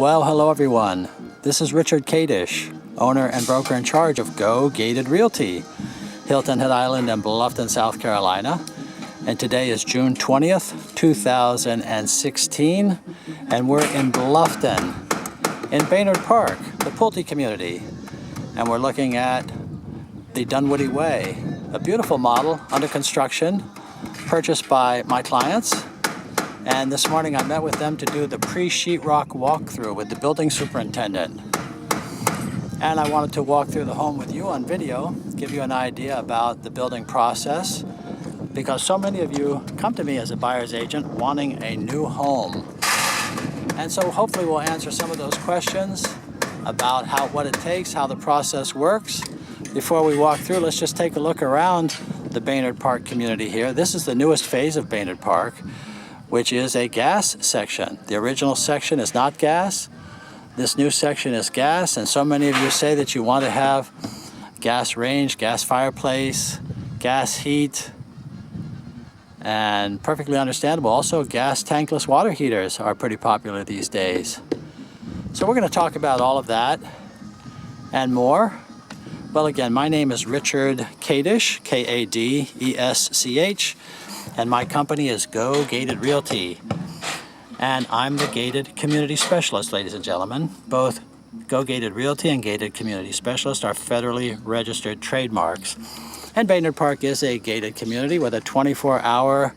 Well, hello everyone. This is Richard Kadish, owner and broker in charge of Go Gated Realty, Hilton Head Island and Bluffton, South Carolina. And today is June 20th, 2016, and we're in Bluffton, in Baynard Park, the Pulte community. And we're looking at the Dunwoody Way, a beautiful model under construction, purchased by my clients. And this morning I met with them to do the pre-sheetrock walkthrough with the building superintendent. And I wanted to walk through the home with you on video, give you an idea about the building process, because so many of you come to me as a buyer's agent wanting a new home. And so hopefully we'll answer some of those questions about what it takes, how the process works. Before we walk through, let's just take a look around the Baynard Park community here. This is the newest phase of Baynard Park, which is a gas section. The original section is not gas. This new section is gas, and so many of you say that you want to have gas range, gas fireplace, gas heat, and perfectly understandable. Also, gas tankless water heaters are pretty popular these days. So we're going to talk about all of that and more. Well, again, my name is Richard Kadish, K-A-D-E-S-C-H, and my company is Go Gated Realty. And I'm the Gated Community Specialist, ladies and gentlemen. Both Go Gated Realty and Gated Community Specialist are federally registered trademarks. And Baynard Park is a gated community with a 24-hour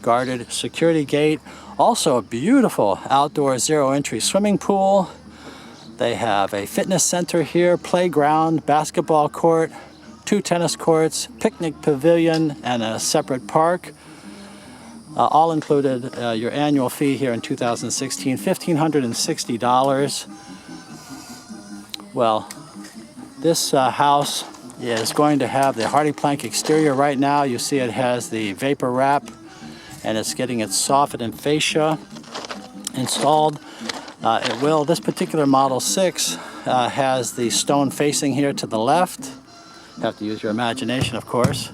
guarded security gate. Also a beautiful outdoor zero-entry swimming pool. They have a fitness center here, playground, basketball court, 2 tennis courts, picnic pavilion, and a separate park. All included your annual fee here in 2016, $1,560. Well, this house is going to have the hardy plank exterior right now. You see it has the vapor wrap, and it's getting its soffit and fascia installed. This particular Model 6 has the stone facing here to the left. You have to use your imagination, of course.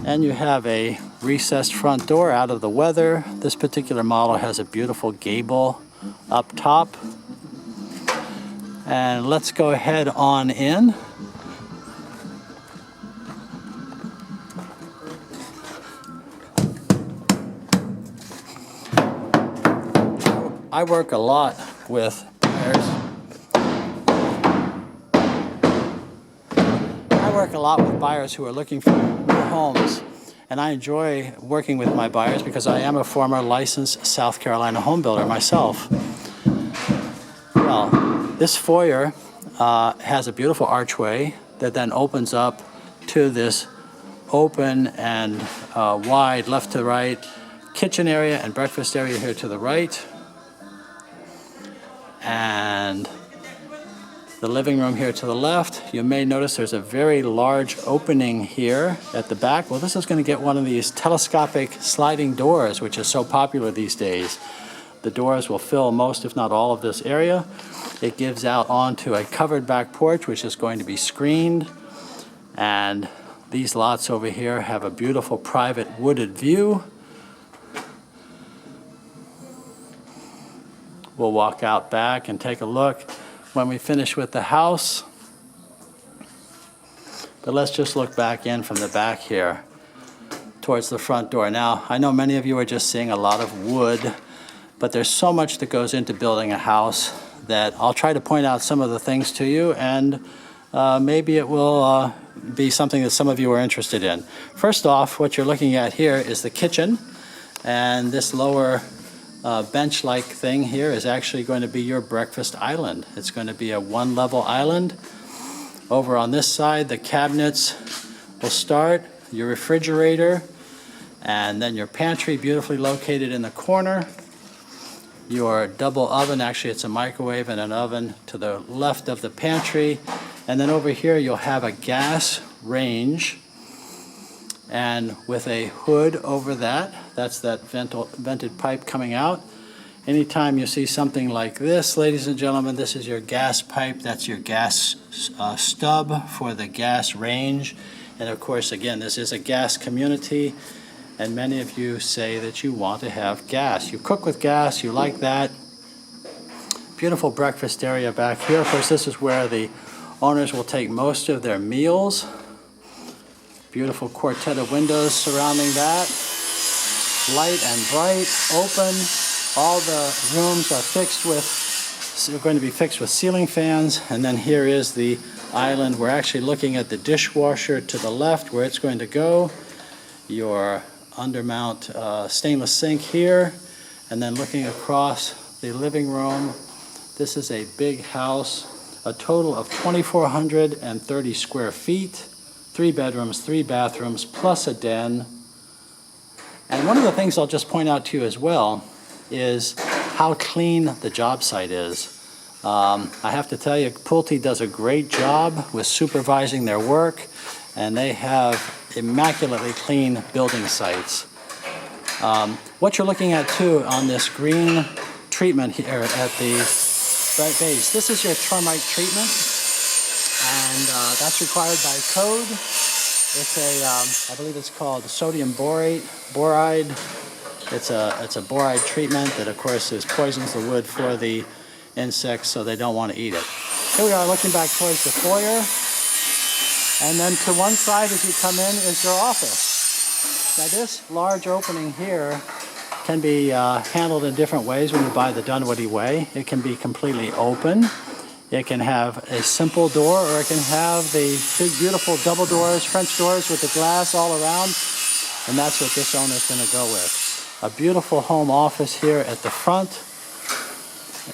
And you have a recessed front door out of the weather. This particular model has a beautiful gable up top. And let's go ahead on in. I work a lot with buyers. Who are looking for new homes, and I enjoy working with my buyers because I am a former licensed South Carolina home builder myself. Well, this foyer has a beautiful archway that then opens up to this open and wide left to right kitchen area and breakfast area here to the right, and the living room here to the left. You may notice there's a very large opening here at the back. Well, this is going to get one of these telescopic sliding doors, which is so popular these days. The doors will fill most, if not all, of this area. It gives out onto a covered back porch, which is going to be screened. And these lots over here have a beautiful private wooded view. We'll walk out back and take a look when we finish with the house. But let's just look back in from the back here towards the front door. Now, I know many of you are just seeing a lot of wood, but there's so much that goes into building a house that I'll try to point out some of the things to you, and maybe it will be something that some of you are interested in. First off, what you're looking at here is the kitchen, and this lower bench-like thing here is actually going to be your breakfast island. It's going to be a one-level island. Over on this side, the cabinets will start, your refrigerator, and then your pantry, beautifully located in the corner. Your double oven, actually it's a microwave and an oven to the left of the pantry. And then over here you'll have a gas range, and with a hood over that, that's that vented pipe coming out. Anytime you see something like this, ladies and gentlemen, this is your gas pipe. That's your gas stub for the gas range. And of course, again, this is a gas community, and many of you say that you want to have gas. You cook with gas, you like that. Beautiful breakfast area back here. Of course, this is where the owners will take most of their meals. Beautiful quartet of windows surrounding that. Light and bright, open. All the rooms are fixed with, they're going to be fixed with ceiling fans. And then here is the island. We're actually looking at the dishwasher to the left where it's going to go. Your undermount stainless sink here. And then looking across the living room, this is a big house, a total of 2,430 square feet, 3 bedrooms, 3 bathrooms, plus a den. And one of the things I'll just point out to you as well is how clean the job site is. I have to tell you, Pulte does a great job with supervising their work, and they have immaculately clean building sites. What you're looking at too on this green treatment here at the right base, this is your termite treatment, and that's required by code. It's a, I believe it's called sodium boride. It's a boride treatment that, of course, poisons the wood for the insects, so they don't want to eat it. Here we are looking back towards the foyer, and then to one side as you come in is your office. Now this large opening here can be handled in different ways when you buy the Dunwoody way. It can be completely open. It can have a simple door, or it can have the big, beautiful double doors, French doors with the glass all around, and that's what this owner is going to go with. A beautiful home office here at the front,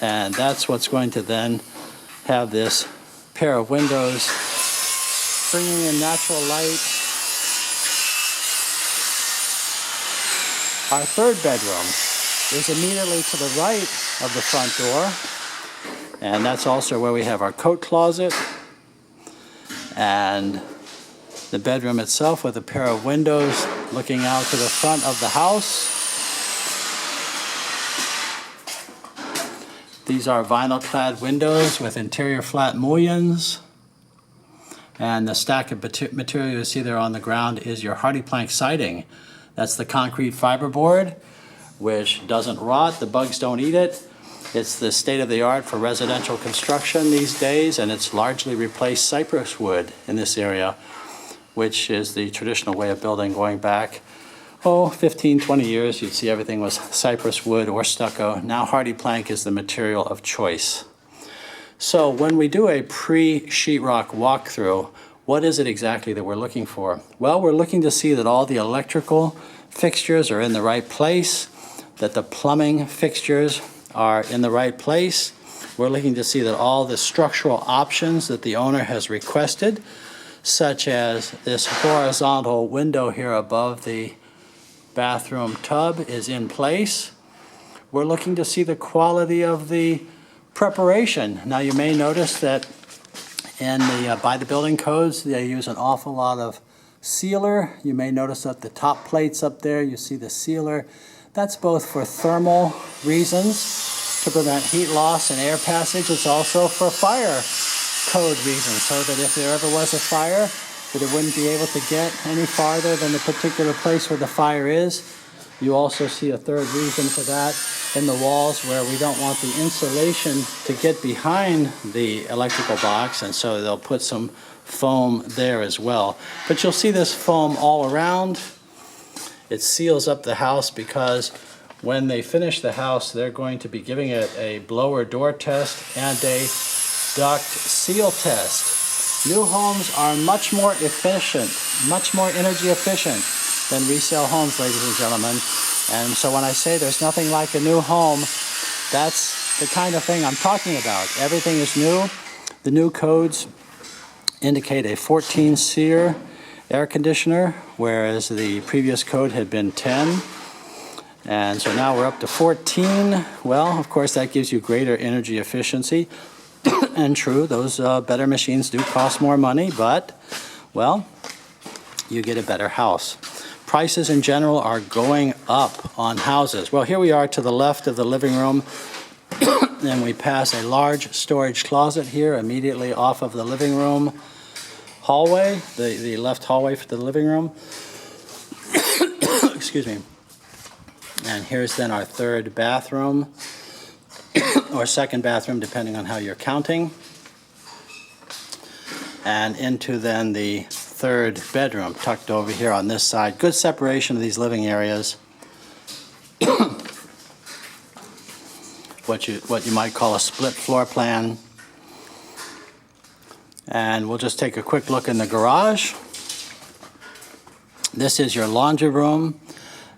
and that's what's going to then have this pair of windows bringing in natural light. Our third bedroom is immediately to the right of the front door. And that's also where we have our coat closet and the bedroom itself with a pair of windows looking out to the front of the house. These are vinyl clad windows with interior flat mullions. And the stack of material you see there on the ground is your hardy plank siding. That's the concrete fiberboard, which doesn't rot, the bugs don't eat it. It's the state-of-the-art for residential construction these days, and it's largely replaced cypress wood in this area, which is the traditional way of building going back, 15, 20 years. You'd see everything was cypress wood or stucco. Now hardy plank is the material of choice. So when we do a pre-sheetrock walkthrough, what is it exactly that we're looking for? Well, we're looking to see that all the electrical fixtures are in the right place, that the plumbing fixtures are in the right place. We're looking to see that all the structural options that the owner has requested, such as this horizontal window here above the bathroom tub, is in place. We're looking to see the quality of the preparation. Now you may notice that in the by the building codes, they use an awful lot of sealer. You may notice that the top plates up there, you see the sealer. That's both for thermal reasons, to prevent heat loss and air passage. It's also for fire code reasons, so that if there ever was a fire, that it wouldn't be able to get any farther than the particular place where the fire is. You also see a third reason for that in the walls, where we don't want the insulation to get behind the electrical box, and so they'll put some foam there as well. But you'll see this foam all around. It seals up the house because when they finish the house, they're going to be giving it a blower door test and a duct seal test. New homes are much more efficient, much more energy efficient than resale homes, ladies and gentlemen. And so when I say there's nothing like a new home, that's the kind of thing I'm talking about. Everything is new. The new codes indicate a 14 SEER air conditioner, whereas the previous code had been 10. And so now we're up to 14. Well, of course, that gives you greater energy efficiency. And true, those better machines do cost more money, but, well, you get a better house. Prices in general are going up on houses. Well, here we are to the left of the living room, and we pass a large storage closet here immediately off of the living room hallway, the left hallway for the living room. Excuse me. And here's then our third bathroom. or second bathroom, depending on how you're counting. And into then the third bedroom, tucked over here on this side. Good separation of these living areas. What you might call a split floor plan. And we'll just take a quick look in the garage. This is your laundry room.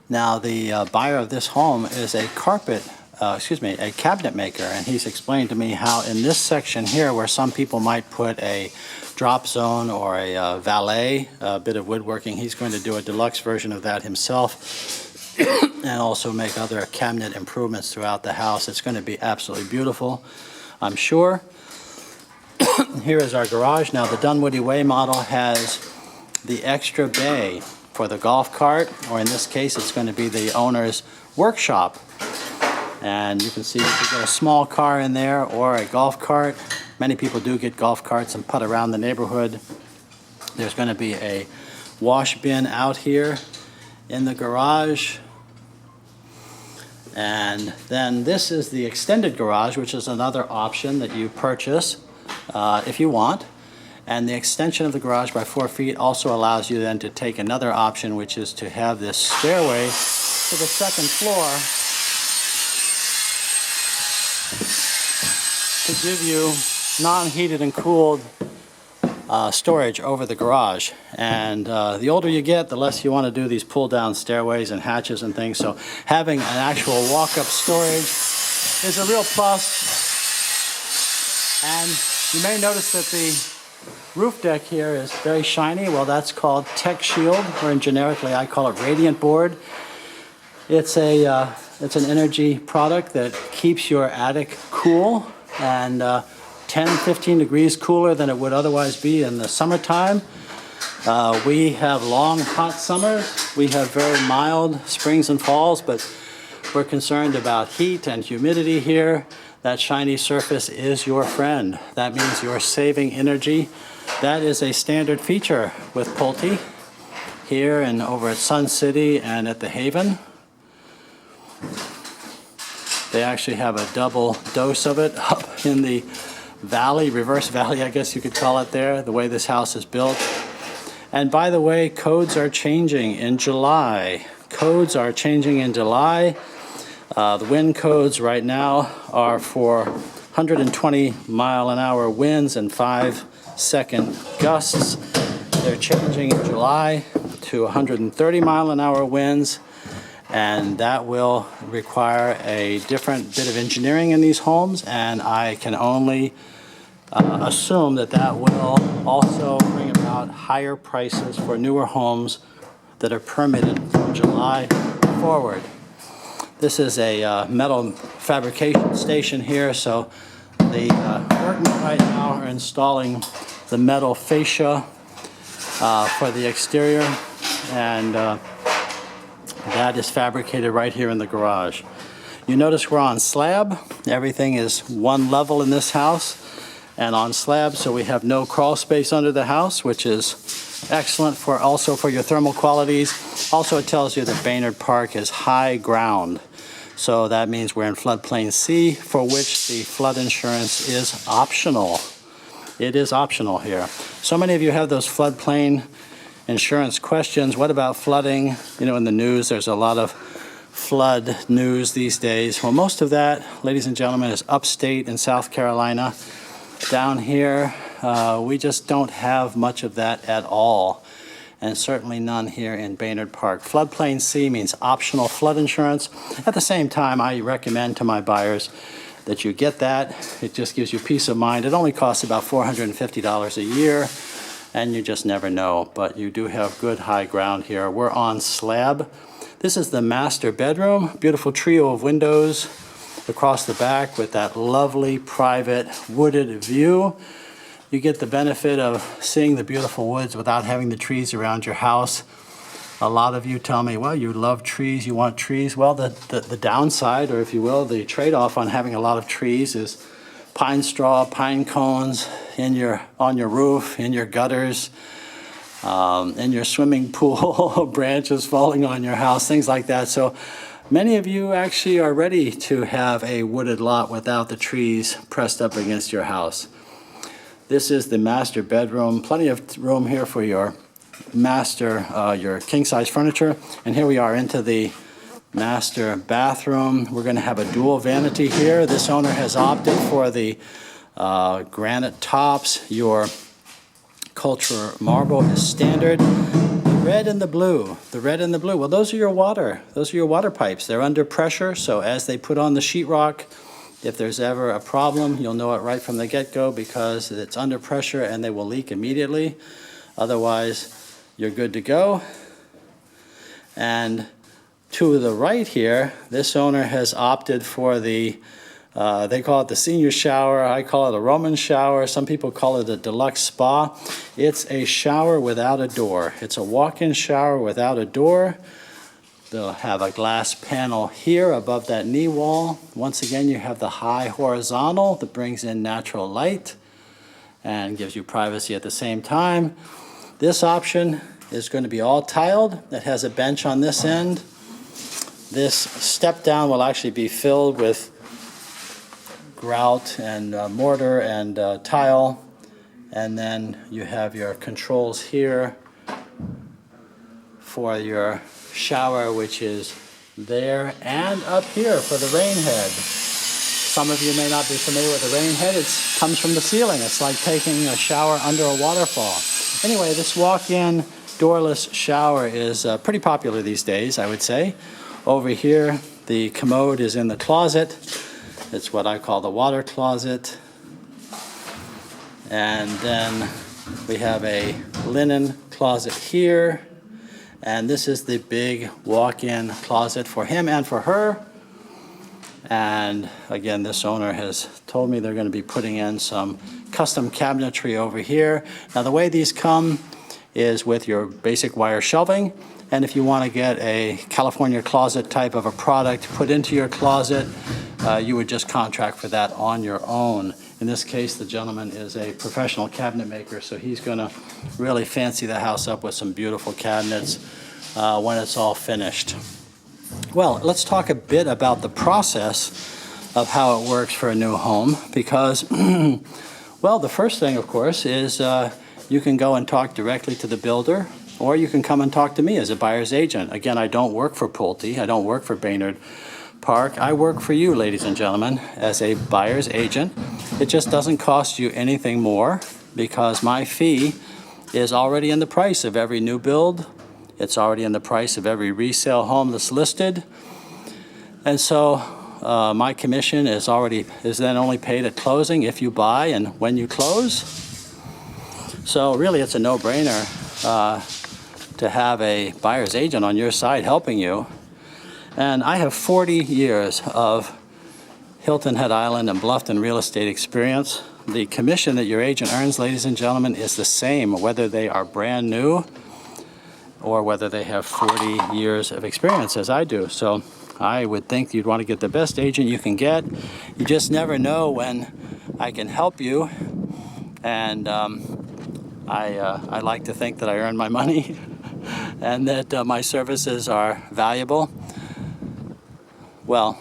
Now the buyer of this home is a a cabinet maker, and he's explained to me how in this section here, where some people might put a drop zone or a valet, a bit of woodworking, he's going to do a deluxe version of that himself and also make other cabinet improvements throughout the house. It's going to be absolutely beautiful, I'm sure. Here is our garage. Now the Dunwoody Way model has the extra bay for the golf cart, or in this case it's going to be the owner's workshop. And you can see you can get a small car in there or a golf cart. Many people do get golf carts and putt around the neighborhood. There's going to be a wash bin out here in the garage. And then this is the extended garage, which is another option that you purchase if you want. And the extension of the garage by 4 feet also allows you then to take another option, which is to have this stairway to the second floor to give you non-heated and cooled storage over the garage. And the older you get, the less you want to do these pull-down stairways and hatches and things. So having an actual walk-up storage is a real plus. And you may notice that the roof deck here is very shiny. Well, that's called Tech Shield, or generically I call it Radiant Board. It's an energy product that keeps your attic cool and 10-15 degrees cooler than it would otherwise be in the summertime. We have long, hot summers. We have very mild springs and falls, but we're concerned about heat and humidity here. That shiny surface is your friend. That means you're saving energy. That is a standard feature with Pulte here and over at Sun City and at the Haven. They actually have a double dose of it up in the valley, reverse valley, I guess you could call it there, the way this house is built. And by the way, codes are changing in July. Codes are changing in July. The wind codes right now are for 120 mile an hour winds and 5-second gusts. They're changing in July to 130 mile an hour winds, and that will require a different bit of engineering in these homes, and I can only assume that that will also bring about higher prices for newer homes that are permitted from July forward. This is a metal fabrication station here, so the workmen right now are installing the metal fascia for the exterior, and that is fabricated right here in the garage. You notice we're on slab. Everything is one level in this house and on slab, so we have no crawl space under the house, which is excellent for also for your thermal qualities. Also, it tells you that Baynard Park is high ground. So that means we're in floodplain C, for which the flood insurance is optional. It is optional here. So many of you have those floodplain insurance questions. What about flooding? You know, in the news, there's a lot of flood news these days. Well, most of that, ladies and gentlemen, is upstate in South Carolina. Down here, we just don't have much of that at all, and certainly none here in Baynard Park. Floodplain C means optional flood insurance. At the same time, I recommend to my buyers that you get that. It just gives you peace of mind. It only costs about $450 a year, and you just never know. But you do have good high ground here. We're on slab. This is the master bedroom. Beautiful trio of windows across the back with that lovely private wooded view. You get the benefit of seeing the beautiful woods without having the trees around your house. A lot of you tell me, well, you love trees, you want trees. Well, the downside, or if you will, the trade-off on having a lot of trees is pine straw, pine cones on your roof, in your gutters, in your swimming pool, branches falling on your house, things like that. So Many of you actually are ready to have a wooded lot without the trees pressed up against your house. This is the master bedroom. Plenty of room here for your your king-size furniture. And here we are into the master bathroom. We're going to have a dual vanity here. This owner has opted for the granite tops. Your culture marble is standard. The red and the blue. The red and the blue. Well, those are your water. Those are your water pipes. They're under pressure, so as they put on the sheetrock, if there's ever a problem, you'll know it right from the get-go because it's under pressure and they will leak immediately. Otherwise, you're good to go. And to the right here, this owner has opted for the, they call it the senior shower. I call it a Roman shower. Some people call it a deluxe spa. It's a shower without a door. It's a walk-in shower without a door. They'll have a glass panel here above that knee wall. Once again, you have the high horizontal that brings in natural light and gives you privacy at the same time. This option is going to be all tiled. It has a bench on this end. This step down will actually be filled with grout and mortar and tile. And then you have your controls here for your shower, which is there and up here for the rain head. Some of you may not be familiar with the rain head. It comes from the ceiling. It's like taking a shower under a waterfall. Anyway, this walk-in doorless shower is pretty popular these days, I would say. Over here, the commode is in the closet. It's what I call the water closet. And then we have a linen closet here. And this is the big walk-in closet for him and for her. And again, this owner has told me they're going to be putting in some custom cabinetry over here. Now, the way these come is with your basic wire shelving. And if you want to get a California closet type of a product put into your closet, you would just contract for that on your own. In this case, the gentleman is a professional cabinet maker, so he's going to really fancy the house up with some beautiful cabinets when it's all finished. Well, let's talk a bit about the process of how it works for a new home because, well, the first thing, of course, is you can go and talk directly to the builder, or you can come and talk to me as a buyer's agent. Again, I don't work for Pulte. I don't work for Baynard Park. I work for you, ladies and gentlemen, as a buyer's agent. It just doesn't cost you anything more because my fee is already in the price of every new build. It's already in the price of every resale home that's listed. And so my commission is then only paid at closing if you buy and when you close. So really it's a no-brainer to have a buyer's agent on your side helping you. And I have 40 years of Hilton Head Island and Bluffton real estate experience. The commission that your agent earns, ladies and gentlemen, is the same whether they are brand new or whether they have 40 years of experience as I do. So I would think you'd want to get the best agent you can get. You just never know when I can help you. And I like to think that I earn my money and that my services are valuable. Well,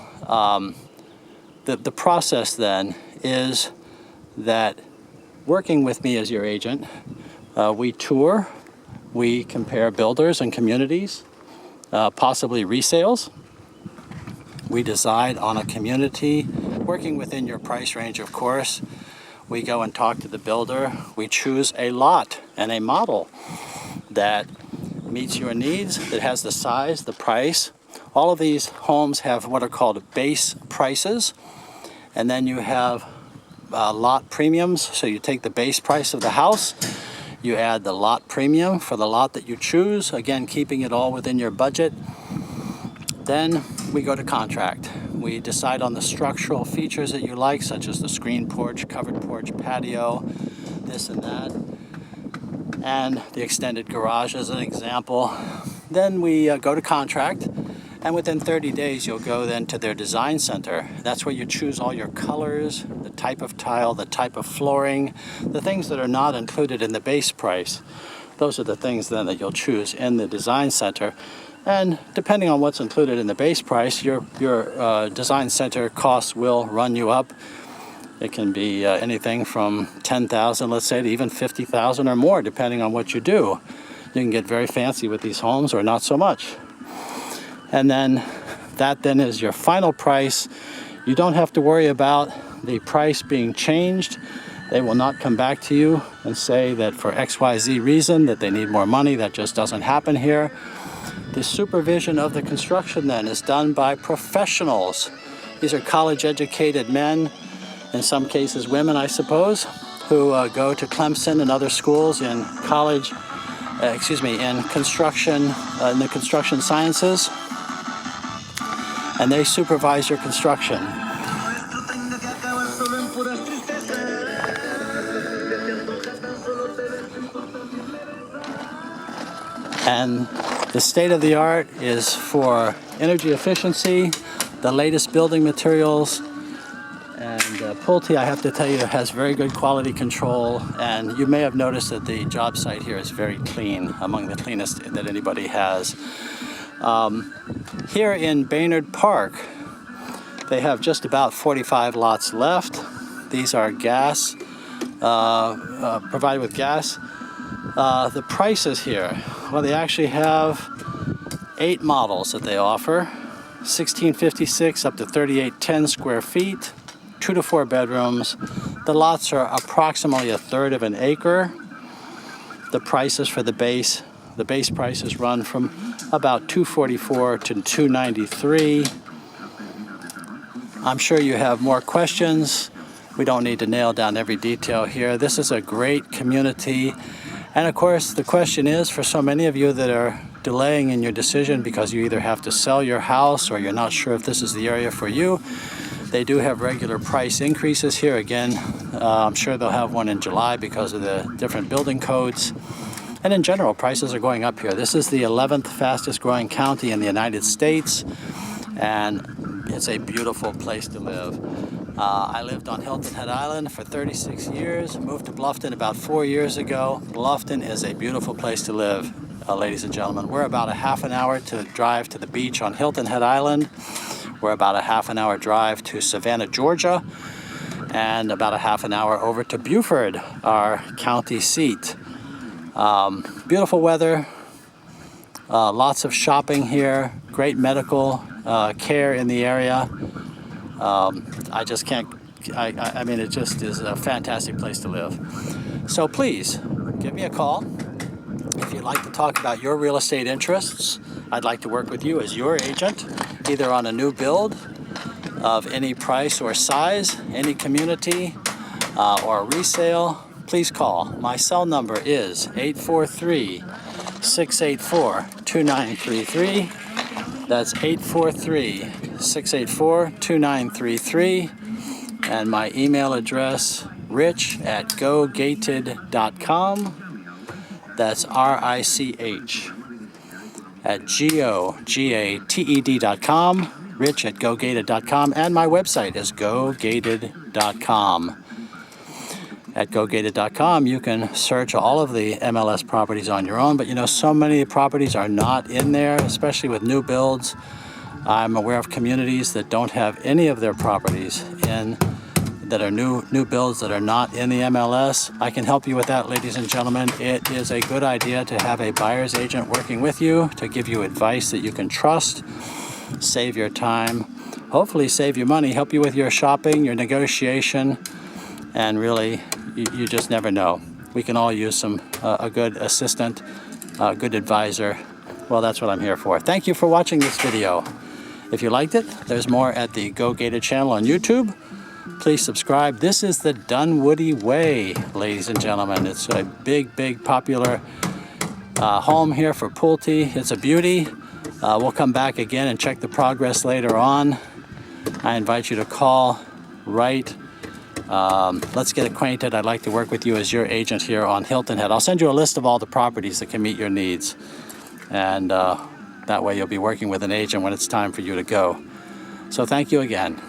the process then is that working with me as your agent, we tour, we compare builders and communities, possibly resales. We decide on a community, working within your price range, of course. We go and talk to the builder. We choose a lot and a model that meets your needs, that has the size, the price. All of these homes have what are called base prices, and then you have lot premiums. So you take the base price of the house, you add the lot premium for the lot that you choose, again keeping it all within your budget. Then we go to contract. We decide on the structural features that you like, such as the screen porch, covered porch, patio, this and that, and the extended garage as an example. Then we go to contract, and within 30 days you'll go then to their design center. That's where you choose all your colors, the type of tile, the type of flooring, the things that are not included in the base price. Those are the things then that you'll choose in the design center. And depending on what's included in the base price, your design center costs will run you up. It can be anything from $10,000, let's say, to even $50,000 or more, depending on what you do. You can get very fancy with these homes or not so much. And then that then is your final price. You don't have to worry about the price being changed. They will not come back to you and say that for XYZ reason that they need more money. That just doesn't happen here. The supervision of the construction then is done by professionals. These are college-educated men, in some cases women, I suppose, who go to Clemson and other schools in college, in construction, in the construction sciences, and they supervise your construction. And the state of the art is for energy efficiency, the latest building materials, and Pulte, I have to tell you, has very good quality control, and you may have noticed that the job site here is very clean, among the cleanest that anybody has. Here in Baynard Park, they have just about 45 lots left. These are gas, provided with gas. The prices here, well, they actually have 8 models that they offer, 1656 up to 3810 square feet, 2 to 4 bedrooms. The lots are approximately 1/3 of an acre. The prices for the base prices run from about $244 to $293. I'm sure you have more questions. We don't need to nail down every detail here. This is a great community. And of course, the question is, for so many of you that are delaying in your decision because you either have to sell your house or you're not sure if this is the area for you, they do have regular price increases here. Again, I'm sure they'll have one in July because of the different building codes. And in general, prices are going up here. This is the 11th fastest growing county in the United States, and it's a beautiful place to live. I lived on Hilton Head Island for 36 years, moved to Bluffton about 4 years ago. Bluffton is a beautiful place to live, ladies and gentlemen. We're about a half an hour to drive to the beach on Hilton Head Island. We're about a half an hour drive to Savannah, Georgia, and about a half an hour over to Beaufort, our county seat. Beautiful weather, lots of shopping here, great medical care in the area. I just can't, I mean, it just is a fantastic place to live. So please, give me a call. If you'd like to talk about your real estate interests, I'd like to work with you as your agent, either on a new build of any price or size, any community, or a resale. Please call. My cell number is 843-684-2933. That's 843-684-2933. And my email address, rich@gogated.com. That's RICH at GOGATED.com, rich@gogated.com. And my website is gogated.com. At gogated.com, you can search all of the MLS properties on your own, but you know, so many properties are not in there, especially with new builds. I'm aware of communities that don't have any of their properties in, that are new builds that are not in the MLS. I can help you with that, ladies and gentlemen. It is a good idea to have a buyer's agent working with you to give you advice that you can trust, save your time, hopefully save your money, help you with your shopping, your negotiation, and really, you just never know. We can all use a good assistant, a good advisor. Well, that's what I'm here for. Thank you for watching this video. If you liked it, there's more at the Go Gated channel on YouTube. Please subscribe. This is the Dunwoody Way, ladies and gentlemen. It's a big, popular home here for Pulte. It's a beauty. We'll come back again and check the progress later on. I invite you to call, write. Let's get acquainted. I'd like to work with you as your agent here on Hilton Head. I'll send you a list of all the properties that can meet your needs. And that way you'll be working with an agent when it's time for you to go. So thank you again.